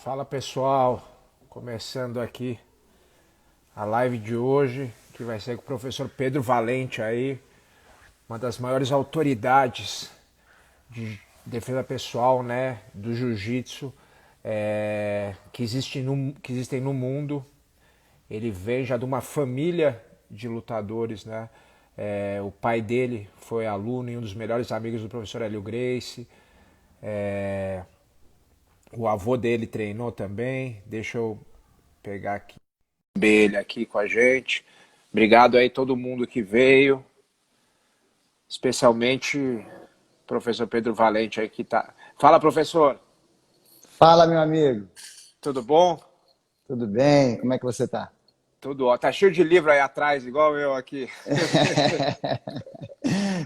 Fala pessoal, começando aqui a live de hoje, que vai ser com o professor Pedro Valente aí, uma das maiores autoridades de defesa pessoal, né, do jiu-jitsu que existem no mundo. Ele vem já de uma família de lutadores, né? O pai dele foi aluno e um dos melhores amigos do professor Hélio Gracie. O avô dele treinou também. Deixa eu pegar aqui ele aqui com a gente. Obrigado aí todo mundo que veio, especialmente o professor Pedro Valente aí que tá. Fala, professor. Fala, meu amigo. Tudo bom? Tudo bem? Como é que você tá? Tudo ó. Tá cheio de livro aí atrás, igual eu aqui.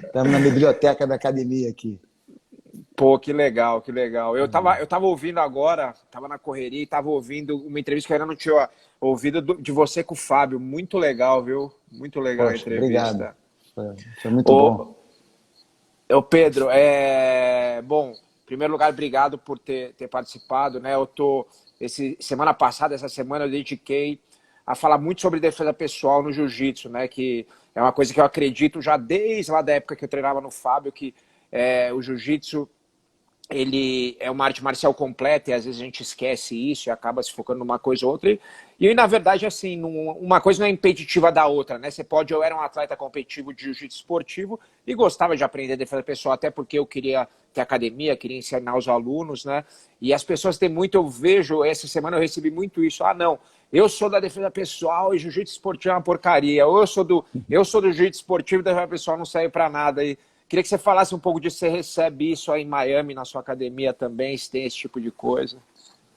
Estamos na biblioteca da academia aqui. Pô, que legal, que legal. Eu tava ouvindo agora, tava na correria e tava ouvindo uma entrevista que eu ainda não tinha ouvido de você com o Fábio. Muito legal, viu? Muito legal a Poxa, obrigado. entrevista. Foi muito bom. Ô, Pedro, bom, em primeiro lugar, obrigado por ter participado, né? Semana passada, essa semana, eu dediquei a falar muito sobre defesa pessoal no jiu-jitsu, né? Que é uma coisa que eu acredito já desde lá da época que eu treinava no Fábio, que o jiu-jitsu ele é uma arte marcial completa e às vezes a gente esquece isso e acaba se focando numa coisa ou outra. E na verdade, assim, uma coisa não é impeditiva da outra, né? Eu era um atleta competitivo de jiu-jitsu esportivo e gostava de aprender defesa pessoal, até porque eu queria ter academia, queria ensinar os alunos, né? E as pessoas têm muito, eu vejo, essa semana eu recebi muito isso. Ah, não, eu sou da defesa pessoal e jiu-jitsu esportivo é uma porcaria. Ou eu sou do jiu-jitsu esportivo e defesa pessoal não serve pra nada. E queria que você falasse um pouco disso. Você recebe isso aí em Miami, na sua academia também, se tem esse tipo de coisa.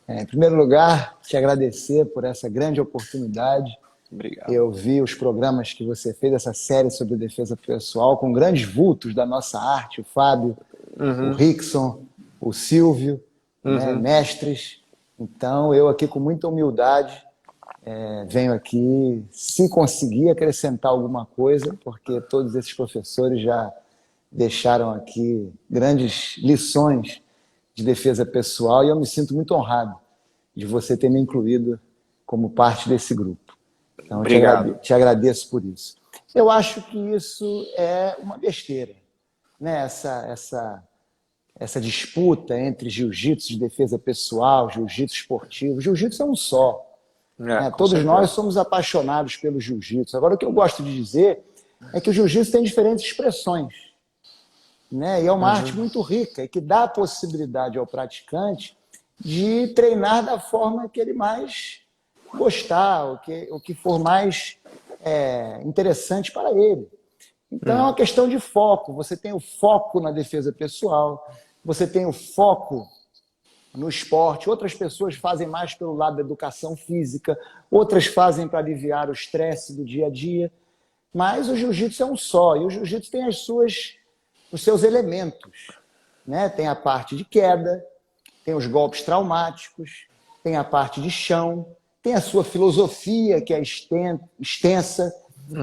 Em primeiro lugar, te agradecer por essa grande oportunidade. Obrigado. Eu vi os programas que você fez, essa série sobre defesa pessoal, com grandes vultos da nossa arte, o Fábio, o Rickson, o Silvio, né, mestres. Então, eu aqui com muita humildade venho aqui, se conseguir acrescentar alguma coisa, porque todos esses professores já deixaram aqui grandes lições de defesa pessoal e eu me sinto muito honrado de você ter me incluído como parte desse grupo. Então, eu Obrigado. te agradeço por isso. Eu acho que isso é uma besteira, né? Essa disputa entre jiu-jitsu de defesa pessoal, jiu-jitsu esportivo. Jiu-jitsu é um só, né? Com Todos nós certeza. somos apaixonados pelo jiu-jitsu. Agora, o que eu gosto de dizer é que o jiu-jitsu tem diferentes expressões, né? E é uma arte muito rica e que dá a possibilidade ao praticante de treinar da forma que ele mais gostar, o que for mais interessante para ele. Então é uma questão de foco. Você tem o foco na defesa pessoal, você tem o foco no esporte. Outras pessoas fazem mais pelo lado da educação física, outras fazem para aliviar o estresse do dia a dia. Mas o jiu-jitsu é um só, e o jiu-jitsu tem os seus elementos, né? Tem a parte de queda, tem os golpes traumáticos, tem a parte de chão, tem a sua filosofia, que é extensa.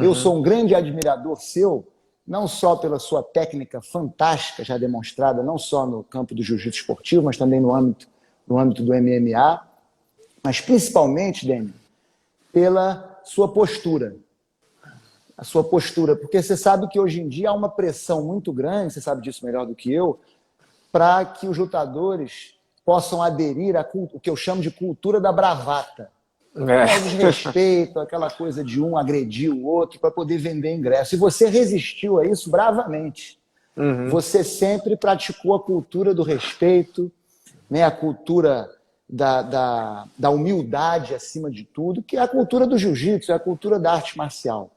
Eu sou um grande admirador seu, não só pela sua técnica fantástica, já demonstrada, não só no campo do jiu-jitsu esportivo, mas também no âmbito do MMA, mas principalmente, Dani, pela sua postura. A sua postura, porque você sabe que hoje em dia há uma pressão muito grande, você sabe disso melhor do que eu, para que os lutadores possam aderir o que eu chamo de cultura da bravata. O desrespeito, aquela coisa de um agredir o outro para poder vender ingresso. E você resistiu a isso bravamente. Você sempre praticou a cultura do respeito, né? A cultura da humildade acima de tudo, que é a cultura do jiu-jitsu, é a cultura da arte marcial.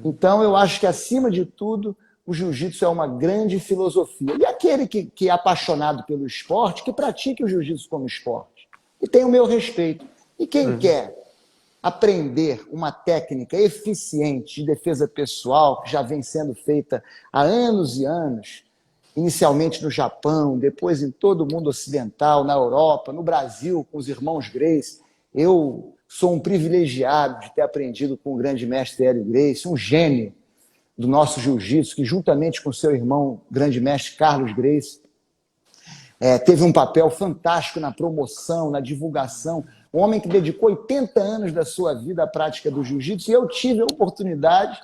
Então, eu acho que, acima de tudo, o jiu-jitsu é uma grande filosofia. E aquele que é apaixonado pelo esporte, que pratique o jiu-jitsu como esporte. E tem o meu respeito. E quem quer aprender uma técnica eficiente de defesa pessoal, que já vem sendo feita há anos e anos, inicialmente no Japão, depois em todo o mundo ocidental, na Europa, no Brasil, com os irmãos Gracie. Eu sou um privilegiado de ter aprendido com o grande mestre Hélio Gracie, um gênio do nosso jiu-jitsu, que juntamente com seu irmão, grande mestre Carlos Gracie, teve um papel fantástico na promoção, na divulgação. Um homem que dedicou 80 anos da sua vida à prática do jiu-jitsu, e eu tive a oportunidade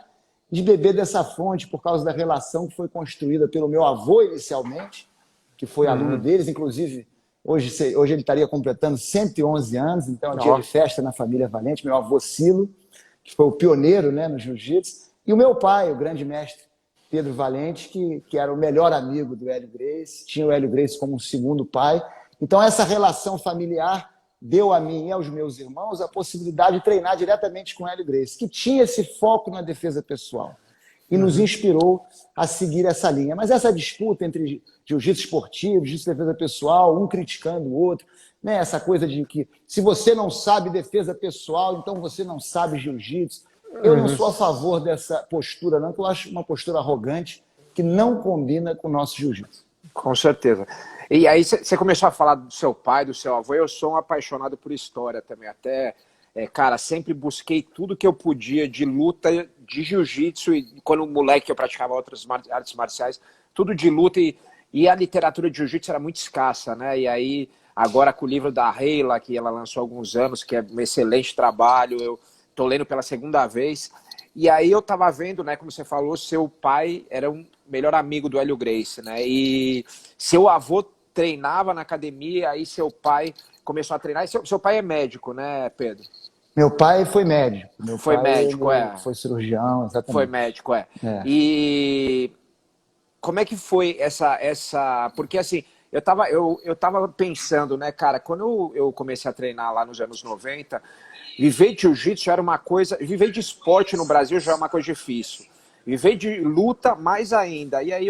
de beber dessa fonte por causa da relação que foi construída pelo meu avô inicialmente, que foi aluno deles, inclusive hoje ele estaria completando 111 anos, então é um dia de festa na família Valente, meu avô Silo, que foi o pioneiro, né, no jiu-jitsu, e o meu pai, o grande mestre Pedro Valente, que era o melhor amigo do Hélio Gracie, tinha o Hélio Gracie como um segundo pai. Então essa relação familiar deu a mim e aos meus irmãos a possibilidade de treinar diretamente com o Hélio Gracie, que tinha esse foco na defesa pessoal e nos inspirou a seguir essa linha. Mas essa disputa entre jiu-jitsu esportivo, jiu-jitsu defesa pessoal, um criticando o outro, né? Essa coisa de que se você não sabe defesa pessoal, então você não sabe jiu-jitsu. Eu não sou a favor dessa postura, não, porque eu acho uma postura arrogante que não combina com o nosso jiu-jitsu. Com certeza. E aí você começou a falar do seu pai, do seu avô. Eu sou um apaixonado por história também. Até, cara, sempre busquei tudo que eu podia de luta, de jiu-jitsu. E quando moleque eu praticava outras artes marciais, tudo de luta. E a literatura de jiu-jitsu era muito escassa, né? E aí, agora com o livro da Reila, que ela lançou há alguns anos, que é um excelente trabalho, eu tô lendo pela segunda vez. E aí eu tava vendo, né, como você falou, seu pai era um melhor amigo do Hélio Gracie, né? E seu avô treinava na academia, aí seu pai começou a treinar. E seu pai é médico, né, Pedro? Meu pai foi médico. Meu foi pai, médico, foi cirurgião, exatamente. Foi médico, E como é que foi essa... Porque assim, eu tava pensando, né, cara, quando eu comecei a treinar lá nos anos 90, viver de jiu-jitsu era uma coisa... Viver de esporte no Brasil já é uma coisa difícil. Viver de luta, mais ainda. E aí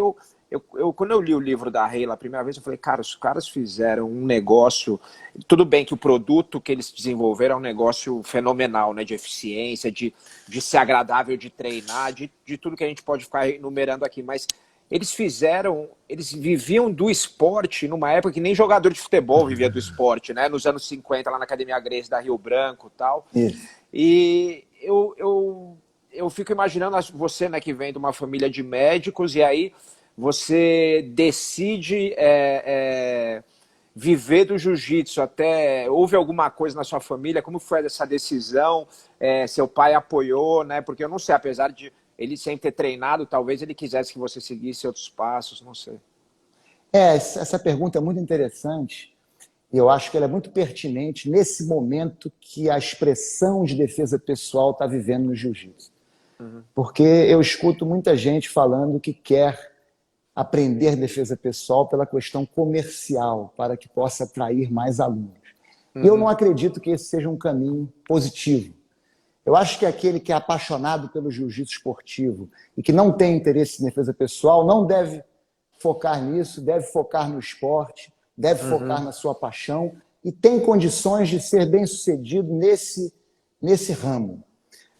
quando eu li o livro da Reila a primeira vez, eu falei, cara, os caras fizeram um negócio... Tudo bem que o produto que eles desenvolveram é um negócio fenomenal, né? De eficiência, de ser agradável de treinar, de tudo que a gente pode ficar enumerando aqui. Mas eles viviam do esporte numa época que nem jogador de futebol vivia do esporte, né? Nos anos 50, lá na Academia Gracie da Rio Branco e tal. E eu fico imaginando você, né, que vem de uma família de médicos, e aí você decide viver do jiu-jitsu. Até houve alguma coisa na sua família? Como foi essa decisão? Seu pai apoiou, né? Porque eu não sei, apesar de ele sempre ter treinado, talvez ele quisesse que você seguisse outros passos, não sei. Essa pergunta é muito interessante e eu acho que ela é muito pertinente nesse momento que a expressão de defesa pessoal está vivendo no jiu-jitsu. Porque eu escuto muita gente falando que quer aprender defesa pessoal pela questão comercial, para que possa atrair mais alunos. E eu não acredito que esse seja um caminho positivo. Eu acho que aquele que é apaixonado pelo jiu-jitsu esportivo e que não tem interesse em defesa pessoal não deve focar nisso, deve focar no esporte, deve focar na sua paixão e tem condições de ser bem-sucedido nesse ramo.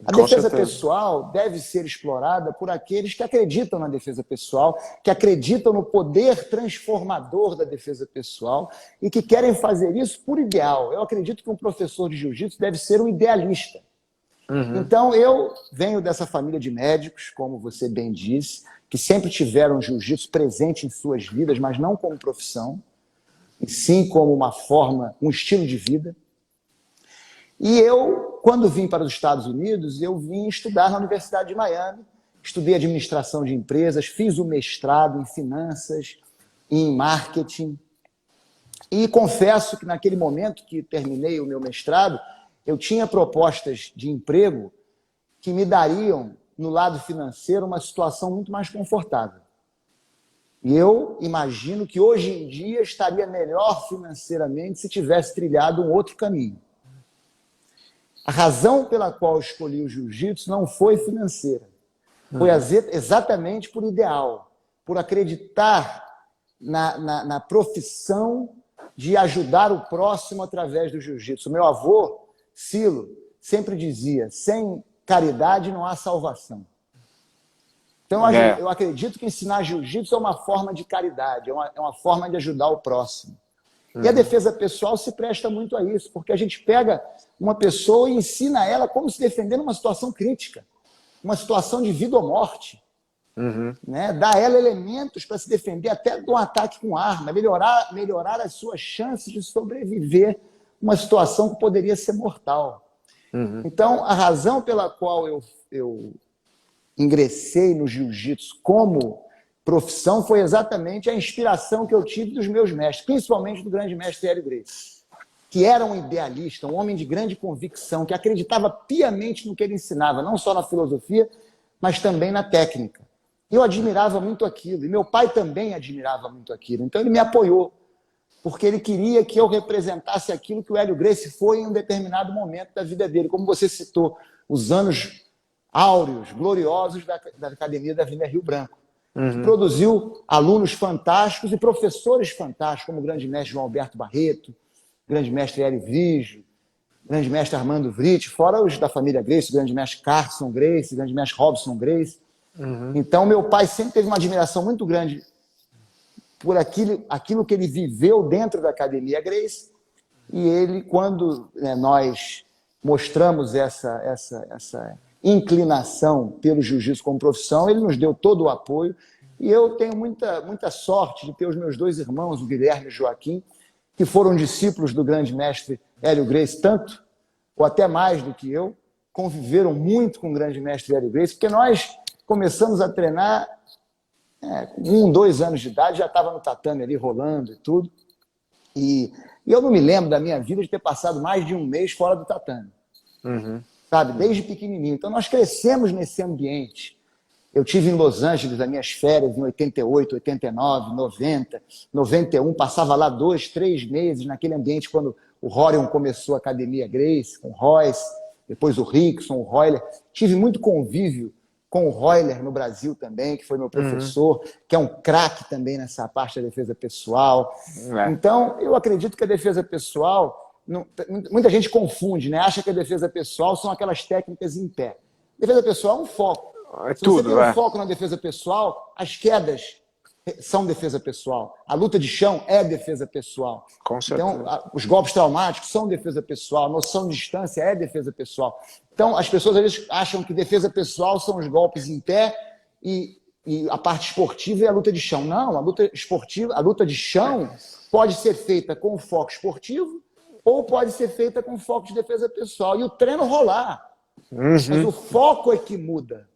A defesa pessoal deve ser explorada por aqueles que acreditam na defesa pessoal, que acreditam no poder transformador da defesa pessoal e que querem fazer isso por ideal. Eu acredito que um professor de jiu-jitsu deve ser um idealista. Então, eu venho dessa família de médicos, como você bem disse, que sempre tiveram jiu-jitsu presente em suas vidas, mas não como profissão, e sim como uma forma, um estilo de vida. E eu, quando vim para os Estados Unidos, eu vim estudar na Universidade de Miami, estudei administração de empresas, fiz o mestrado em finanças, em marketing, e confesso que naquele momento que terminei o meu mestrado, eu tinha propostas de emprego que me dariam, no lado financeiro, uma situação muito mais confortável. E eu imagino que hoje em dia estaria melhor financeiramente se tivesse trilhado um outro caminho. A razão pela qual eu escolhi o jiu-jitsu não foi financeira. Foi exatamente por ideal, por acreditar na profissão de ajudar o próximo através do jiu-jitsu. Meu avô, Silo, sempre dizia, sem caridade não há salvação. Então, eu acredito que ensinar jiu-jitsu é uma forma de caridade, é uma forma de ajudar o próximo. E a defesa pessoal se presta muito a isso, porque a gente pega uma pessoa e ensina ela como se defender numa situação crítica, uma situação de vida ou morte. né? Dar a ela elementos para se defender até de um ataque com arma, melhorar as suas chances de sobreviver uma situação que poderia ser mortal. Então, a razão pela qual eu ingressei no jiu-jitsu como profissão foi exatamente a inspiração que eu tive dos meus mestres, principalmente do grande mestre Hélio Gracie, que era um idealista, um homem de grande convicção, que acreditava piamente no que ele ensinava, não só na filosofia, mas também na técnica. Eu admirava muito aquilo, e meu pai também admirava muito aquilo. Então ele me apoiou, porque ele queria que eu representasse aquilo que o Hélio Gracie foi em um determinado momento da vida dele. Como você citou, os anos áureos, gloriosos da Academia da Avenida Rio Branco, que produziu alunos fantásticos e professores fantásticos, como o grande mestre João Alberto Barreto, grande mestre Hélio Vigio, grande mestre Armando Vritti, fora os da família Gracie, grande mestre Carson Gracie, grande mestre Robson Gracie. Então, meu pai sempre teve uma admiração muito grande por aquilo que ele viveu dentro da Academia Gracie, e ele, quando nós mostramos essa inclinação pelo jiu-jitsu como profissão, ele nos deu todo o apoio, e eu tenho muita sorte de ter os meus dois irmãos, o Guilherme e o Joaquim, que foram discípulos do grande mestre Hélio Gracie, tanto ou até mais do que eu, conviveram muito com o grande mestre Hélio Gracie, porque nós começamos a treinar com 2 anos de idade, já estava no tatame ali rolando e tudo, e eu não me lembro da minha vida de ter passado mais de um mês fora do tatame, sabe, desde pequenininho. Então nós crescemos nesse ambiente. Eu tive em Los Angeles as minhas férias em 88, 89, 90, 91, passava lá 2, 3 meses naquele ambiente quando o Rorion começou a Academia Gracie, com o Royce, depois o Rickson, o Royler. Tive muito convívio com o Royler no Brasil também, que foi meu professor, que é um craque também nessa parte da defesa pessoal. Então, eu acredito que a defesa pessoal, muita gente confunde, né? Acha que a defesa pessoal são aquelas técnicas em pé. Defesa pessoal é um foco. Se você tem um foco na defesa pessoal, as quedas são defesa pessoal. A luta de chão é defesa pessoal. Com certeza. Então, os golpes traumáticos são defesa pessoal. A noção de distância é defesa pessoal. Então, as pessoas às vezes acham que defesa pessoal são os golpes em pé e a parte esportiva é a luta de chão. Não, a luta esportiva, a luta de chão pode ser feita com foco esportivo ou pode ser feita com foco de defesa pessoal. E o treino rolar. Mas o foco é que muda.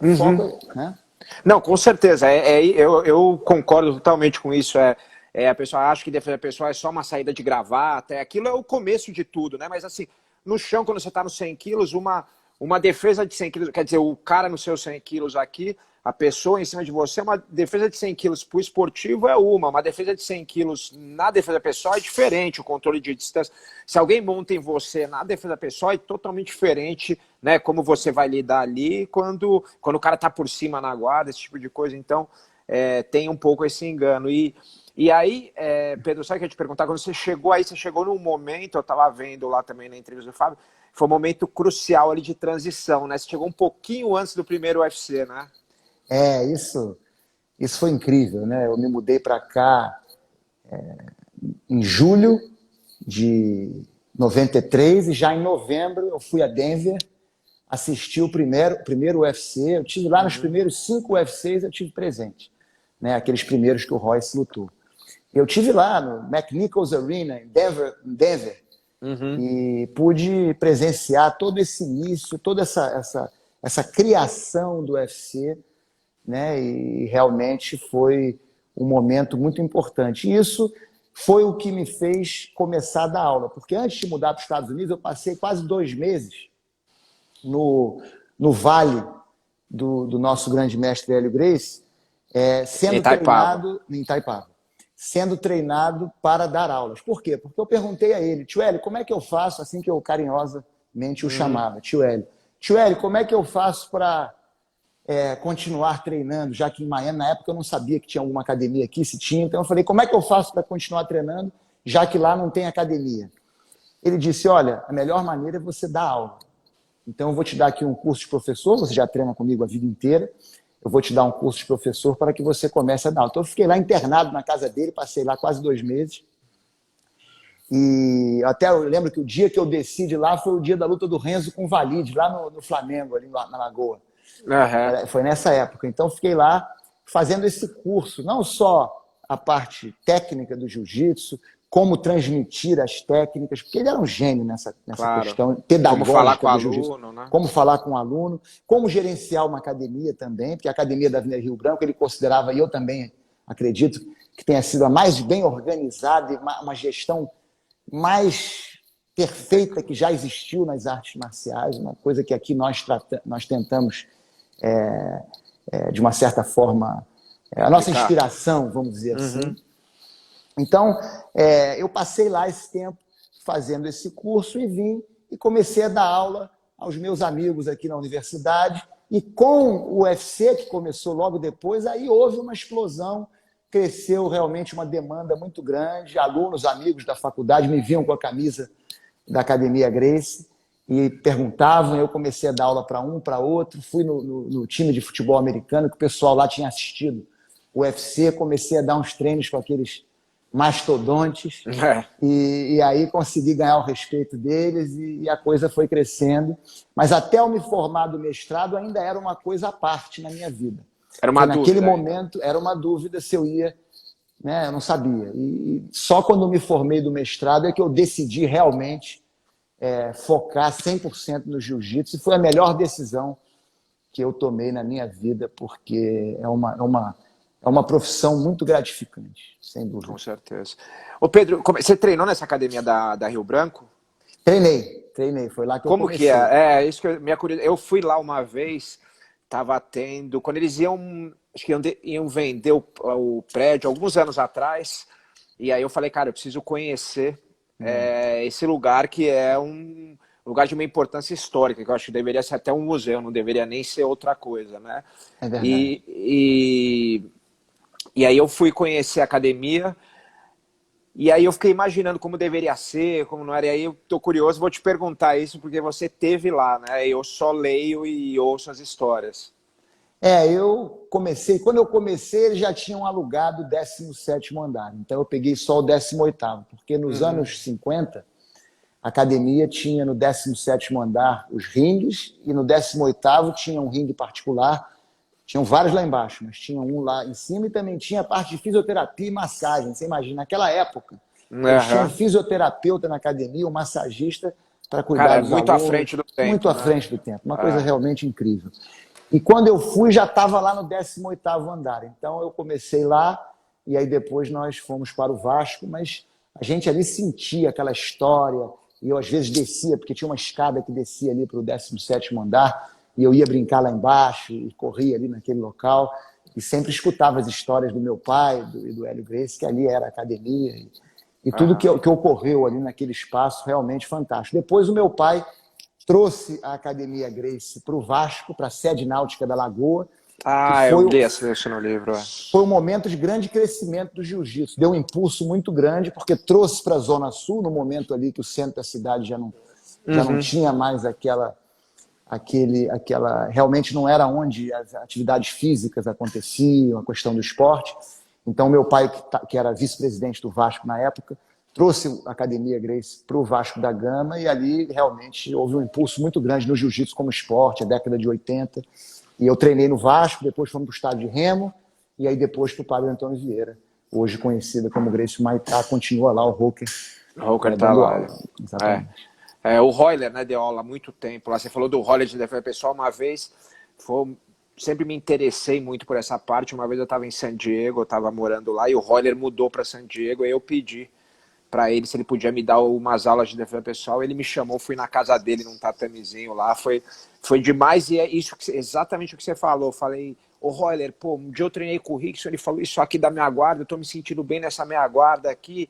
O foco, né? Não, com certeza. Eu concordo totalmente com isso. A pessoa acha que defesa pessoal é só uma saída de gravata. Aquilo é o começo de tudo, né? Mas assim, no chão, quando você está nos 100 quilos, uma defesa de 100 quilos, quer dizer, o cara nos seus 100 quilos aqui, a pessoa em cima de você, uma defesa de 100 quilos para o esportivo é uma defesa de 100 quilos na defesa pessoal é diferente, o controle de distância. Se alguém monta em você na defesa pessoal é totalmente diferente, né? Como você vai lidar ali quando o cara tá por cima na guarda, esse tipo de coisa. Então, tem um pouco esse engano. E aí, Pedro, sabe o que eu ia te perguntar? Quando você chegou num momento, eu estava vendo lá também na entrevista do Fábio, foi um momento crucial ali de transição, né? Você chegou um pouquinho antes do primeiro UFC, né? Isso foi incrível, né? Eu me mudei para cá em julho de 93 e já em novembro eu fui a Denver assistir o primeiro UFC. Eu tive lá nos primeiros 5 UFCs, eu tive presente, né? Aqueles primeiros que o Royce lutou. Eu tive lá no McNichols Arena em Denver e pude presenciar todo esse início, toda essa criação do UFC, né? E realmente foi um momento muito importante. E isso foi o que me fez começar a dar aula, porque antes de mudar para os Estados Unidos, eu passei quase 2 meses no vale do nosso grande mestre Hélio Gracie, sendo treinado em Itaipava, sendo treinado para dar aulas. Por quê? Porque eu perguntei a ele, tio Hélio, como é que eu faço, assim que eu carinhosamente o chamava, tio Hélio, como é que eu faço para continuar treinando, já que em Miami, na época eu não sabia que tinha alguma academia aqui, se tinha, então eu falei, como é que eu faço para continuar treinando, já que lá não tem academia? Ele disse, olha, a melhor maneira é você dar aula. Então eu vou te dar aqui um curso de professor, você já treina comigo a vida inteira, eu vou te dar um curso de professor para que você comece a dar aula. Então eu fiquei lá internado na casa dele, passei lá quase 2 meses, e até eu lembro que o dia que eu desci de lá foi o dia da luta do Renzo com o Valide, lá no Flamengo, ali na Lagoa. Aham. Foi nessa época. Então, fiquei lá fazendo esse curso, não só a parte técnica do jiu-jitsu, como transmitir as técnicas, porque ele era um gênio nessa Claro. questão Como falar com pedagógica o do jiu-jitsu, aluno, né? como falar com o aluno, como gerenciar uma academia também, porque a academia da Avenida Rio Branco ele considerava, e eu também acredito, que tenha sido a mais bem organizada e uma gestão mais perfeita que já existiu nas artes marciais, uma coisa que aqui nós tentamos, de uma certa forma, a nossa Aplicar. inspiração, vamos dizer assim. Uhum. Então, eu passei lá esse tempo fazendo esse curso e vim e comecei a dar aula aos meus amigos aqui na universidade. E com o UFC, que começou logo depois, aí houve uma explosão, cresceu realmente uma demanda muito grande. Alunos, amigos da faculdade me viam com a camisa da Academia Gracie e perguntavam, eu comecei a dar aula para um, para outro, fui no time de futebol americano, que o pessoal lá tinha assistido o UFC, comecei a dar uns treinos com aqueles mastodontes, É. e aí consegui ganhar o respeito deles e a coisa foi crescendo. Mas até eu me formar do mestrado ainda era uma coisa à parte na minha vida. Era Porque uma naquele dúvida ainda. momento era uma dúvida se eu ia, né? Eu não sabia. E só quando me formei do mestrado é que eu decidi realmente focar 100% no jiu-jitsu, e foi a melhor decisão que eu tomei na minha vida, porque é uma profissão muito gratificante, sem Com dúvida. certeza. Ô Pedro, você treinou nessa academia da Rio Branco? Treinei, foi lá que eu Como que comecei. é? É, isso que minha curiosidade. Eu fui lá uma vez, tava tendo. Quando eles iam. Acho que iam vender o prédio alguns anos atrás. E aí eu falei, cara, eu preciso conhecer esse lugar que é um lugar de uma importância histórica, que eu acho que deveria ser até um museu, não deveria nem ser outra coisa, né? É verdade. E aí eu fui conhecer a academia. E aí eu fiquei imaginando como deveria ser, como não era. E aí eu tô curioso, vou te perguntar isso, porque você teve lá, né? Eu só leio e ouço as histórias. Quando eu comecei, eles já tinham alugado o 17º andar, então eu peguei só o 18º, porque nos Uhum. anos 50, a academia tinha no 17º andar os ringues, e no 18º tinha um ringue particular. Tinham vários lá embaixo, mas tinha um lá em cima, e também tinha a parte de fisioterapia e massagem. Você imagina, naquela época, eles tinham um Aham. fisioterapeuta na academia, um massagista para cuidar Cara, é dos muito à alunos, frente do muito tempo, à né? frente do tempo, uma coisa É. realmente incrível. E quando eu fui, já estava lá no 18º andar. Então eu comecei lá, e aí depois nós fomos para o Vasco, mas a gente ali sentia aquela história, e eu às vezes descia, porque tinha uma escada que descia ali para o 17º andar, e eu ia brincar lá embaixo, e corria ali naquele local, e sempre escutava as histórias do meu pai e do Hélio Gracie, que ali era a academia, e tudo Aham. que ocorreu ali naquele espaço realmente fantástico. Depois o meu pai trouxe a Academia Gracie para o Vasco, para a sede náutica da Lagoa, que Ah, eu foi, li isso no livro. É. foi um momento de grande crescimento do jiu-jitsu. Deu um impulso muito grande, porque trouxe para a Zona Sul, no momento ali que o centro da cidade já não Uhum. tinha mais realmente não era onde as atividades físicas aconteciam, a questão do esporte. Então, meu pai, que era vice-presidente do Vasco na época, trouxe a Academia Gracie para o Vasco da Gama, e ali realmente houve um impulso muito grande no jiu-jitsu como esporte, a década de 80. E eu treinei no Vasco, depois fomos para o estádio de Remo, e aí depois para o Padre Antônio Vieira, hoje conhecida como Gracie Maitá, continua lá o Roker O Hooker tá dando lá. aula. É. Exatamente. O Royler, né, deu aula há muito tempo lá. Você falou do Royler de defesa pessoal uma vez. Sempre me interessei muito por essa parte. Uma vez eu estava em San Diego, eu estava morando lá, e o Royler mudou para San Diego. Aí eu pedi para ele se ele podia me dar umas aulas de defesa pessoal. Ele me chamou, fui na casa dele, num tatamezinho lá. Foi demais, e é isso exatamente o que você falou. Eu falei, ô Royler, pô, um dia eu treinei com o Rickson, ele falou isso aqui da minha guarda, eu tô me sentindo bem nessa minha guarda aqui.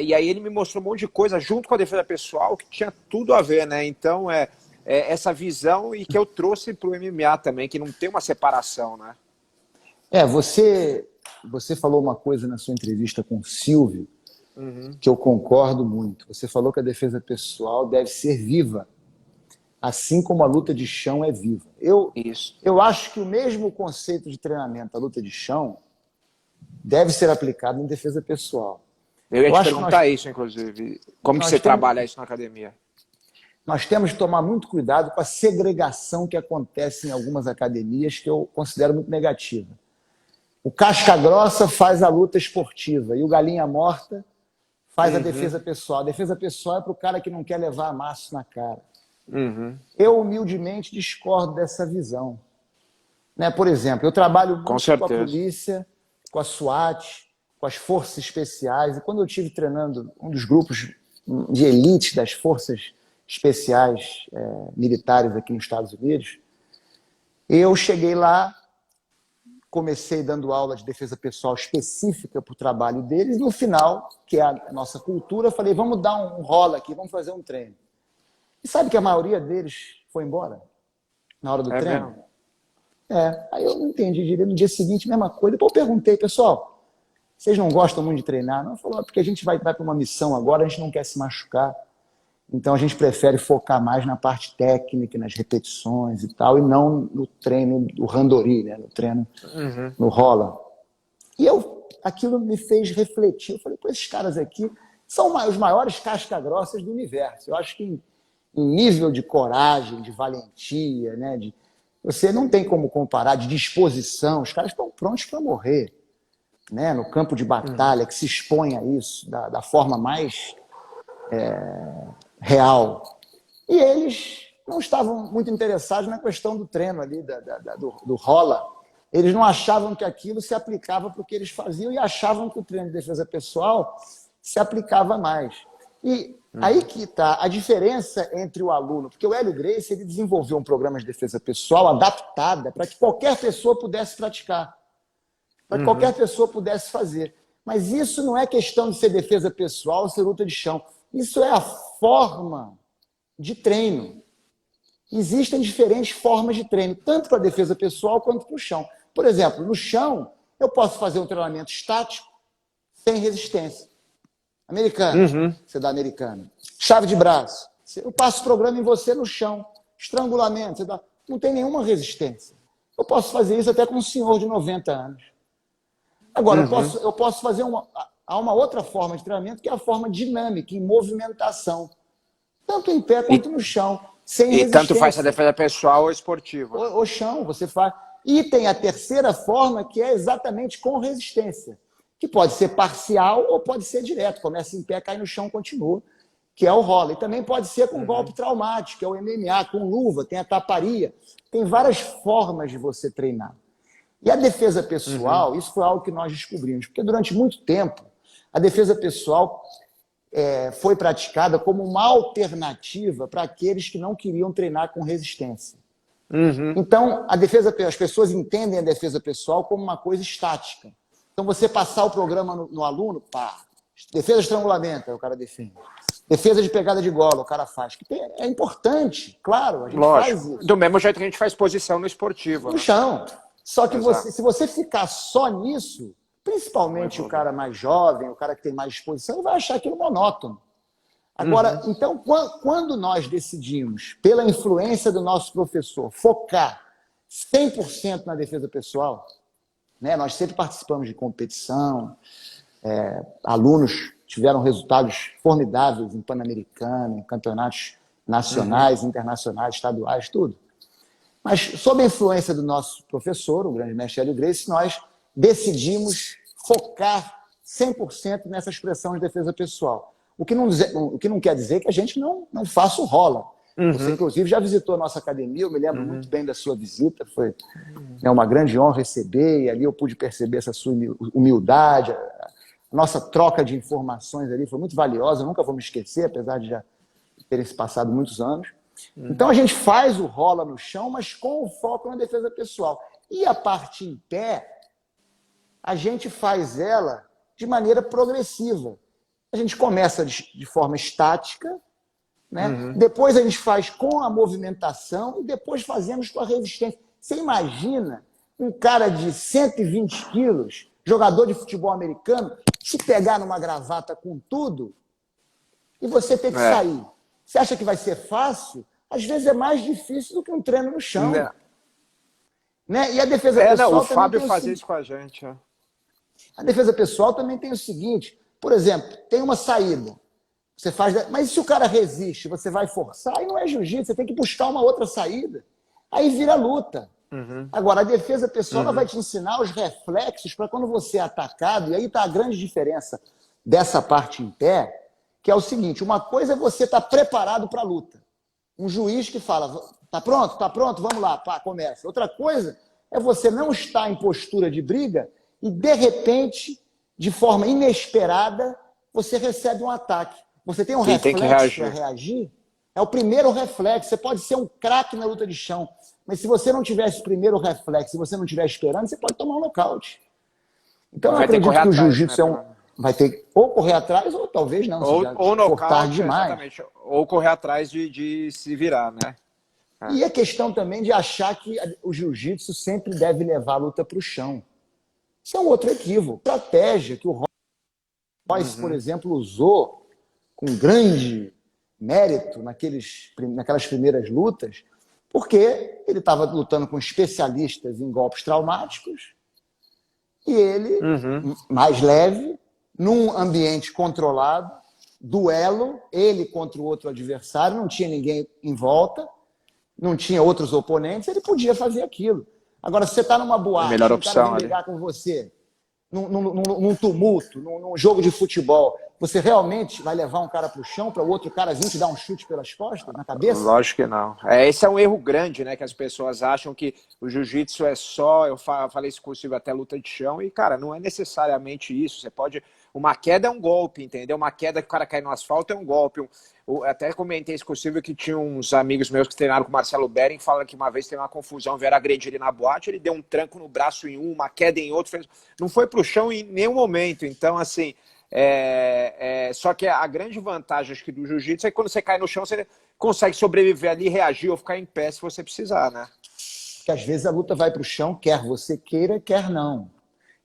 E aí ele me mostrou um monte de coisa junto com a defesa pessoal que tinha tudo a ver, né? Então essa visão, e que eu trouxe para o MMA também, que não tem uma separação, né? Você falou uma coisa na sua entrevista com o Silvio, Uhum. que eu concordo muito. Você falou que a defesa pessoal deve ser viva, assim como a luta de chão é viva. Isso. Eu acho que o mesmo conceito de treinamento, a luta de chão, deve ser aplicado em defesa pessoal. Eu ia Eu te acho que nós, perguntar isso, inclusive. Como que você nós temos, trabalha isso na academia? nós temos que tomar muito cuidado com a segregação que acontece em algumas academias, que eu considero muito negativa. O casca grossa faz a luta esportiva e o galinha morta faz a defesa pessoal. A defesa pessoal é para o cara que não quer levar amasso na cara. Eu, humildemente, discordo dessa visão. Né? Por exemplo, eu trabalho muito com a polícia, com a SWAT, com as forças especiais. E quando eu estive treinando um dos grupos de elite das forças especiais militares aqui nos Estados Unidos, eu cheguei lá, comecei dando aula de defesa pessoal específica para o trabalho deles, e no final, que é a nossa cultura, eu falei, vamos dar um rola aqui, vamos fazer um treino. E sabe que a maioria deles foi embora na hora do treino? Mesmo? Aí eu não entendi direito. No dia seguinte, mesma coisa. Depois eu perguntei, pessoal, vocês não gostam muito de treinar? Não, falou, porque a gente vai para uma missão agora, a gente não quer se machucar. Então a gente prefere focar mais na parte técnica, nas repetições e tal, e não no treino do randori, né? No treino, no rola. E aquilo me fez refletir. Eu falei, pô, esses caras aqui são os maiores casca-grossas do universo. Eu acho que em nível de coragem, de valentia, né? Você não tem como comparar, de disposição. Os caras estão prontos para morrer, né? No campo de batalha, que se expõe a isso da forma mais real. E eles não estavam muito interessados na questão do treino ali, do rola. Eles não achavam que aquilo se aplicava para o que eles faziam e achavam que o treino de defesa pessoal se aplicava mais. E aí que está a diferença entre o aluno, porque o Hélio Gracie ele desenvolveu um programa de defesa pessoal adaptada para que qualquer pessoa pudesse praticar, para que qualquer pessoa pudesse fazer. Mas isso não é questão de ser defesa pessoal ou ser luta de chão. Isso é a forma de treino. Existem diferentes formas de treino, tanto para a defesa pessoal quanto para o chão. Por exemplo, no chão, eu posso fazer um treinamento estático sem resistência. Americano, você dá americano. Chave de braço. Eu passo o programa em você no chão. Estrangulamento, você dá. Não tem nenhuma resistência. Eu posso fazer isso até com um senhor de 90 anos. Agora, eu posso fazer uma outra forma de treinamento, que é a forma dinâmica, em movimentação. Tanto em pé quanto no chão, sem resistência. E tanto faz a defesa pessoal ou esportiva. O chão, você faz. E tem a terceira forma, que é exatamente com resistência, que pode ser parcial ou pode ser direto. Começa em pé, cai no chão, continua, que é o rola. E também pode ser com golpe traumático, que é o MMA, com luva, tem a taparia. Tem várias formas de você treinar. E a defesa pessoal, isso foi algo que nós descobrimos, porque durante muito tempo a defesa pessoal foi praticada como uma alternativa para aqueles que não queriam treinar com resistência. Então, as pessoas entendem a defesa pessoal como uma coisa estática. Então, você passar o programa no aluno, pá, defesa de estrangulamento, aí o cara defende. Defesa de pegada de gola, o cara faz. É importante, claro, a gente faz isso. Do mesmo jeito que a gente faz posição no esportivo. No chão. Só que se você ficar só nisso, principalmente o cara mais jovem, o cara que tem mais disposição, vai achar aquilo monótono. Agora, então, quando nós decidimos, pela influência do nosso professor, focar 100% na defesa pessoal, né? Nós sempre participamos de competição, alunos tiveram resultados formidáveis em Pan-Americano, em campeonatos nacionais, internacionais, estaduais, tudo. Mas, sob a influência do nosso professor, o grande mestre Hélio Gracie, nós decidimos focar 100% nessa expressão de defesa pessoal. O que não quer dizer que a gente não faça o rola. Você, inclusive, já visitou a nossa academia, eu me lembro muito bem da sua visita, foi uma grande honra receber, e ali eu pude perceber essa sua humildade, a nossa troca de informações ali foi muito valiosa, eu nunca vou me esquecer, apesar de já terem se passado muitos anos. Então a gente faz o rola no chão, mas com o foco na defesa pessoal. E a parte em pé, a gente faz ela de maneira progressiva. A gente começa de forma estática, né? Depois a gente faz com a movimentação e depois fazemos com a resistência. Você imagina um cara de 120 quilos, jogador de futebol americano, se pegar numa gravata com tudo e você ter que sair. Você acha que vai ser fácil? Às vezes é mais difícil do que um treino no chão. Né? E a defesa pessoal o Fábio fazia isso com a gente. A defesa pessoal também tem o seguinte, por exemplo, tem uma saída. Você faz, mas e se o cara resiste, você vai forçar? Aí não é jiu-jitsu, você tem que buscar uma outra saída. Aí vira luta. Agora, a defesa pessoal ela vai te ensinar os reflexos para quando você é atacado, e aí está a grande diferença dessa parte em pé, que é o seguinte, uma coisa é você estar preparado para a luta. Um juiz que fala, tá pronto, vamos lá, pá, começa. Outra coisa é você não estar em postura de briga e, de repente, de forma inesperada, você recebe um ataque. Você tem um reflexo para reagir? É o primeiro reflexo. Você pode ser um craque na luta de chão, mas se você não tiver esse primeiro reflexo, se você não estiver esperando, você pode tomar um nocaute. Então, eu acredito que o jiu-jitsu vai ter ou correr atrás, ou talvez não. Ou nocaute, exatamente. Ou correr atrás de se virar, né? E a questão também de achar que o jiu-jitsu sempre deve levar a luta para o chão. Isso é um outro equívoco. Estratégia que o Royce, por exemplo, usou com grande mérito naquelas primeiras lutas, porque ele estava lutando com especialistas em golpes traumáticos e ele, mais leve, num ambiente controlado, duelo, ele contra o outro adversário, não tinha ninguém em volta, não tinha outros oponentes, ele podia fazer aquilo. Agora, se você está numa boate, um cara vem brigar com você, num tumulto, num jogo de futebol, você realmente vai levar um cara para o chão para o outro cara vir te dar um chute pelas costas, na cabeça? Lógico que não. Esse é um erro grande, né? Que as pessoas acham que o jiu-jitsu é só, eu falei isso possível até luta de chão, e, cara, não é necessariamente isso. Você pode... Uma queda é um golpe, entendeu? Uma queda que o cara cai no asfalto é um golpe. Até comentei isso possível que tinha uns amigos meus que treinaram com o Marcelo Bering, falaram que uma vez teve uma confusão, vieram agredir ele na boate, ele deu um tranco no braço em uma queda em outro, não foi pro chão em nenhum momento. Então, assim... Só que a grande vantagem acho que do jiu-jitsu é que quando você cai no chão você consegue sobreviver ali, reagir ou ficar em pé se você precisar, né? Porque às vezes a luta vai para o chão, quer você queira, quer não.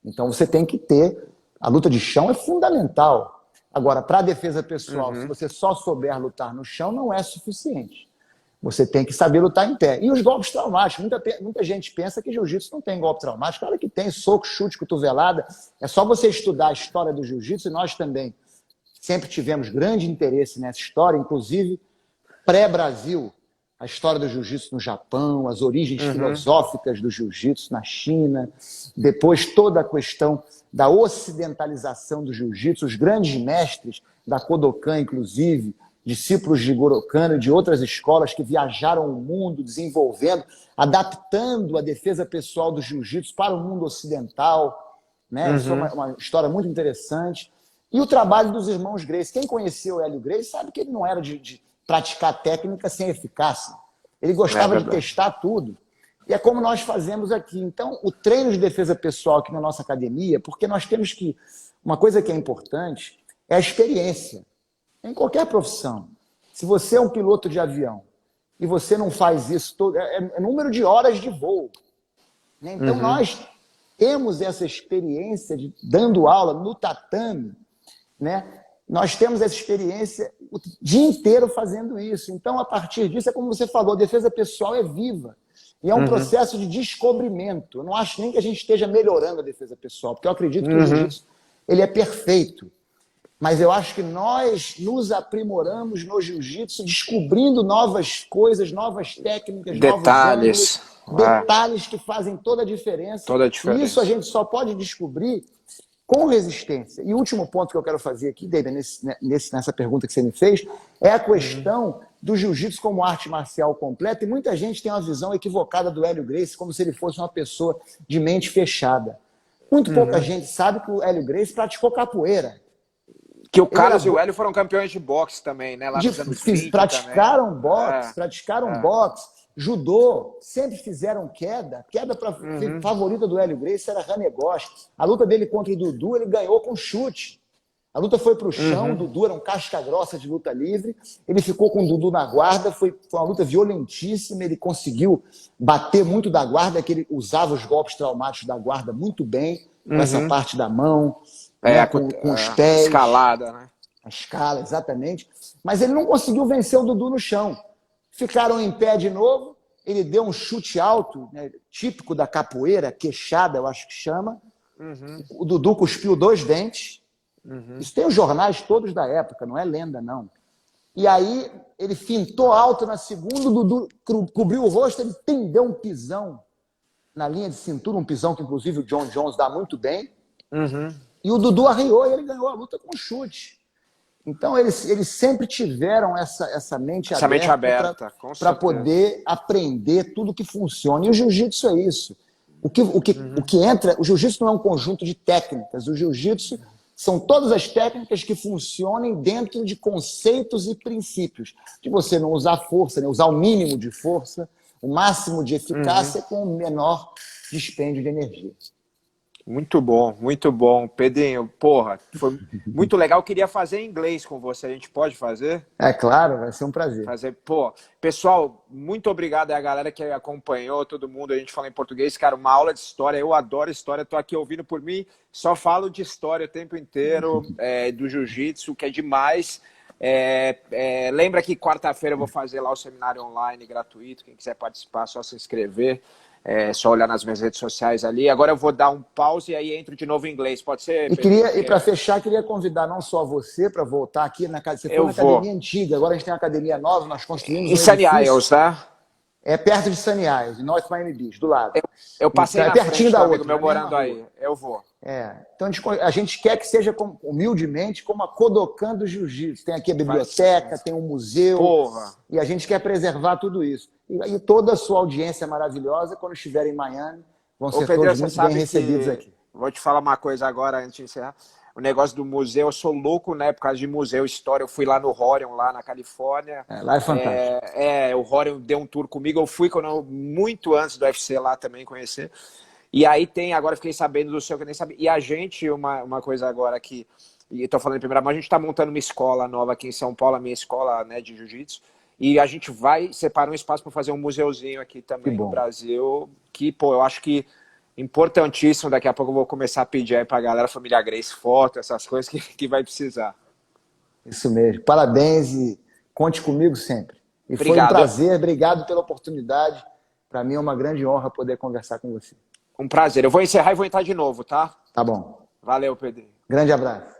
Então você tem que ter... A luta de chão é fundamental. Agora, para a defesa pessoal, se você só souber lutar no chão, não é suficiente. Você tem que saber lutar em pé. E os golpes traumáticos. Muita gente pensa que jiu-jitsu não tem golpe traumático. Claro que tem, soco, chute, cotovelada. É só você estudar a história do jiu-jitsu, e nós também sempre tivemos grande interesse nessa história, inclusive pré-Brasil, a história do jiu-jitsu no Japão, as origens filosóficas do jiu-jitsu na China, depois toda a questão da ocidentalização do jiu-jitsu, os grandes mestres da Kodokan, inclusive, discípulos de Goro Kano e de outras escolas que viajaram o mundo desenvolvendo, adaptando a defesa pessoal do jiu-jitsu para o mundo ocidental. Né? Isso é uma história muito interessante. E o trabalho dos irmãos Gracie. Quem conheceu o Hélio Gracie sabe que ele não era de praticar técnica sem eficácia. Ele gostava de testar tudo. E é como nós fazemos aqui. Então, o treino de defesa pessoal aqui na nossa academia, porque nós temos que... Uma coisa que é importante é a experiência. Em qualquer profissão. Se você é um piloto de avião e você não faz isso, é número de horas de voo. Né? Então, nós temos essa experiência de dando aula no tatame, né? Nós temos essa experiência o dia inteiro fazendo isso. Então, a partir disso, é como você falou, a defesa pessoal é viva. E é um processo de descobrimento. Eu não acho nem que a gente esteja melhorando a defesa pessoal, porque eu acredito que o jiu-jitsu ele é perfeito. Mas eu acho que nós nos aprimoramos no jiu-jitsu, descobrindo novas coisas, novas técnicas, detalhes, novos ângulos, detalhes que fazem toda a diferença. E isso a gente só pode descobrir com resistência. E o último ponto que eu quero fazer aqui, David, nessa pergunta que você me fez, é a questão do jiu-jitsu como arte marcial completa. E muita gente tem uma visão equivocada do Hélio Gracie como se ele fosse uma pessoa de mente fechada. Muito pouca gente sabe que o Hélio Gracie praticou capoeira. Que o Carlos e o Hélio foram campeões de boxe também, né? Lá nos anos 30 praticaram também. Boxe, judô, sempre fizeram queda. Queda favorita do Hélio Gracie era Ranegoshi. A luta dele contra o Dudu, ele ganhou com chute. A luta foi para o chão, o Dudu era um casca grossa de luta livre. Ele ficou com o Dudu na guarda, foi uma luta violentíssima. Ele conseguiu bater muito da guarda, que ele usava os golpes traumáticos da guarda muito bem, com essa parte da mão. Né, com os pés. Escalada, né? A escala, exatamente. Mas ele não conseguiu vencer o Dudu no chão. Ficaram em pé de novo, ele deu um chute alto, né, típico da capoeira, queixada, eu acho que chama. O Dudu cuspiu 2 dentes, Isso tem os jornais todos da época, não é lenda, não. E aí ele fintou alto na segunda, o Dudu cobriu o rosto, ele deu um pisão na linha de cintura, um pisão que inclusive o John Jones dá muito bem. E o Dudu arriou e ele ganhou a luta com chute. Então eles sempre tiveram essa mente aberta para poder aprender tudo que funciona. E o jiu-jitsu é isso. O que entra, o jiu-jitsu não é um conjunto de técnicas. O jiu-jitsu são todas as técnicas que funcionem dentro de conceitos e princípios. De você não usar força, né? Usar o mínimo de força, o máximo de eficácia com o menor dispêndio de energia. Muito bom. Pedrinho, porra, foi muito legal. Eu queria fazer em inglês com você, a gente pode fazer? É claro, vai ser um prazer. Pessoal, muito obrigado a galera que acompanhou, todo mundo, a gente fala em português, cara, uma aula de história, eu adoro história, tô aqui ouvindo por mim, só falo de história o tempo inteiro, do jiu-jitsu, que é demais. Lembra que quarta-feira eu vou fazer lá o seminário online gratuito, quem quiser participar, é só se inscrever. É só olhar nas minhas redes sociais ali. Agora eu vou dar um pause e aí entro de novo em inglês. Pode ser? E para fechar, queria convidar não só você para voltar aqui na casa. Você foi na academia antiga, agora a gente tem uma academia nova, nós construímos em Sunny Isles, tá? É perto de Sunny Isles, em North Miami Beach, do lado. Eu passei então, na pertinho da outra, meu morando aí. Eu vou. Então a gente quer que seja humildemente como a Kodokan do Jiu-Jitsu. Tem aqui a biblioteca, tem um museu. E a gente quer preservar tudo isso. E toda a sua audiência maravilhosa, quando estiver em Miami, vão ser todos muito bem recebidos aqui. Vou te falar uma coisa agora, antes de encerrar. O negócio do museu, eu sou louco, né? Por causa de museu, história. Eu fui lá no Horion, lá na Califórnia. Lá é fantástico. O Horion deu um tour comigo. Eu fui muito antes do UFC lá também conhecer. E aí agora fiquei sabendo do seu que eu nem sabia. E a gente, uma coisa agora aqui, e tô falando em primeira mão, a gente tá montando uma escola nova aqui em São Paulo, a minha escola, né, de jiu-jitsu. E a gente vai separar um espaço para fazer um museuzinho aqui também no Brasil, que, eu acho que importantíssimo. Daqui a pouco eu vou começar a pedir aí pra galera, família Gracie, foto, essas coisas que vai precisar. Isso mesmo. Parabéns e conte comigo sempre. E obrigado. Foi um prazer, obrigado pela oportunidade. Para mim é uma grande honra poder conversar com você. Um prazer. Eu vou encerrar e vou entrar de novo, tá? Tá bom. Valeu, Pedrinho. Grande abraço.